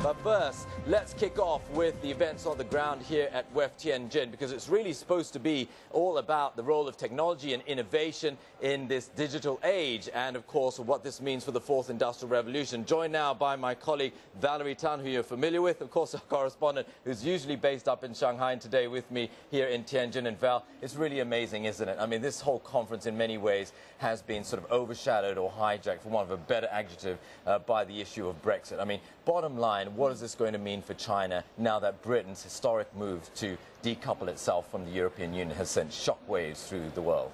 But first, let's kick off with the events on the ground here at WEF Tianjin, because it's really supposed to be all about the role of technology and innovation in this digital age, and of course what this means for the fourth industrial revolution. Joined now by my colleague Valerie Tan, who you're familiar with, of course, our correspondent who's usually based up in Shanghai, and today with me here in Tianjin. And Val, it's really amazing, isn't it? I mean, this whole conference in many ways has been sort of overshadowed or hijacked, for want of a better adjective, by the issue of Brexit. I mean, bottom line, what is this going to mean for China now that Britain's historic move to decouple itself from the European Union has sent shockwaves through the world?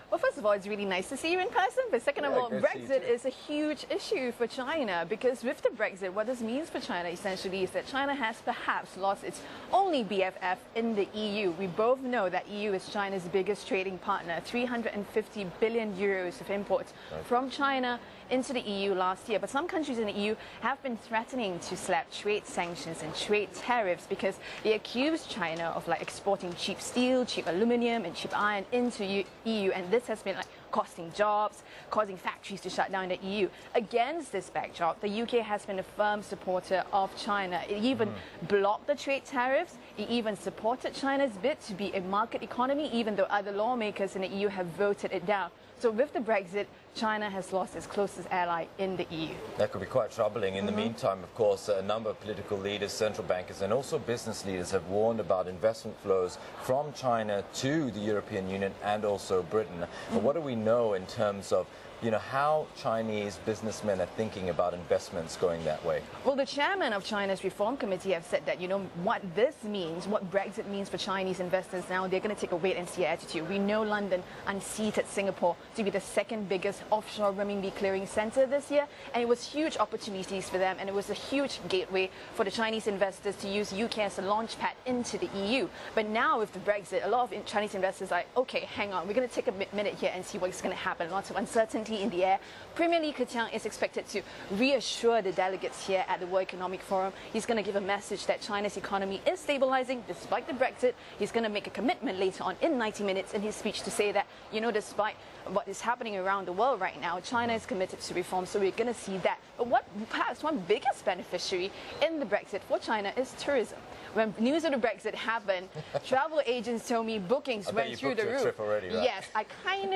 Well, first of all, it's really nice to see you in person. But second of all, Brexit is a huge issue for China, because with the Brexit, what this means for China essentially is that China has perhaps lost its only BFF in the EU. We both know that EU is China's biggest trading partner, 350 billion euros of imports from China into the EU last year. But some countries in the EU have been threatening to slap trade sanctions and trade tariffs because they accuse China of exporting cheap steel, cheap aluminium and cheap iron into EU, and this has been costing jobs, causing factories to shut down in the EU. Against this backdrop, the UK has been a firm supporter of China. It even blocked the trade tariffs. It even supported China's bid to be a market economy, even though other lawmakers in the EU have voted it down. So with the Brexit, China has lost its closest ally in the EU. That could be quite troubling. In the meantime, of course, a number of political leaders, central bankers and also business leaders have warned about investment flows from China to the European Union and also Britain. But what do we know in terms of how Chinese businessmen are thinking about investments going that way? Well, the chairman of China's Reform Committee have said that, what this means, what Brexit means for Chinese investors now, they're going to take a wait-and-see attitude. We know London unseated Singapore to be the second biggest offshore renminbi clearing center this year, and it was huge opportunities for them, and it was a huge gateway for the Chinese investors to use UK as a launch pad into the EU. But now with the Brexit, a lot of Chinese investors are like, okay, hang on, we're going to take a minute here and see what's going to happen. Lots of uncertainty in the air. Premier Li Keqiang is expected to reassure the delegates here at the World Economic Forum. He's going to give a message that China's economy is stabilizing despite the Brexit. He's going to make a commitment later on in 90 minutes in his speech to say that, despite what is happening around the world right now, China is committed to reform, so we're going to see that. But perhaps one biggest beneficiary in the Brexit for China is tourism. When news of the Brexit happened, travel agents told me bookings went through the roof. Trip already, right? Yes, I kind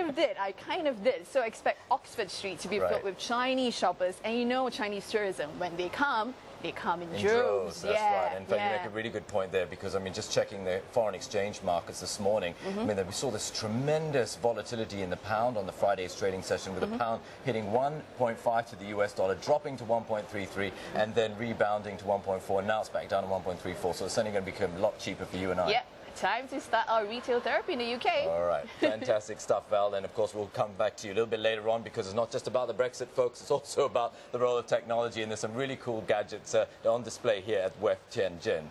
of did. So expect Oxford Street to be filled with Chinese shoppers, and Chinese tourism, when they come in droves. That's right. In fact, you make a really good point there, because just checking the foreign exchange markets this morning, we saw this tremendous volatility in the pound on the Friday's trading session, with the pound hitting 1.5 to the US dollar, dropping to 1.33, and then rebounding to 1.4. Now it's back down to 1.34. So it's certainly going to become a lot cheaper for you and I. Yep. Time to start our retail therapy in the UK. All right. Fantastic stuff, Val. And of course, we'll come back to you a little bit later on, because it's not just about the Brexit, folks. It's also about the role of technology. And there's some really cool gadgets on display here at WEF Tianjin.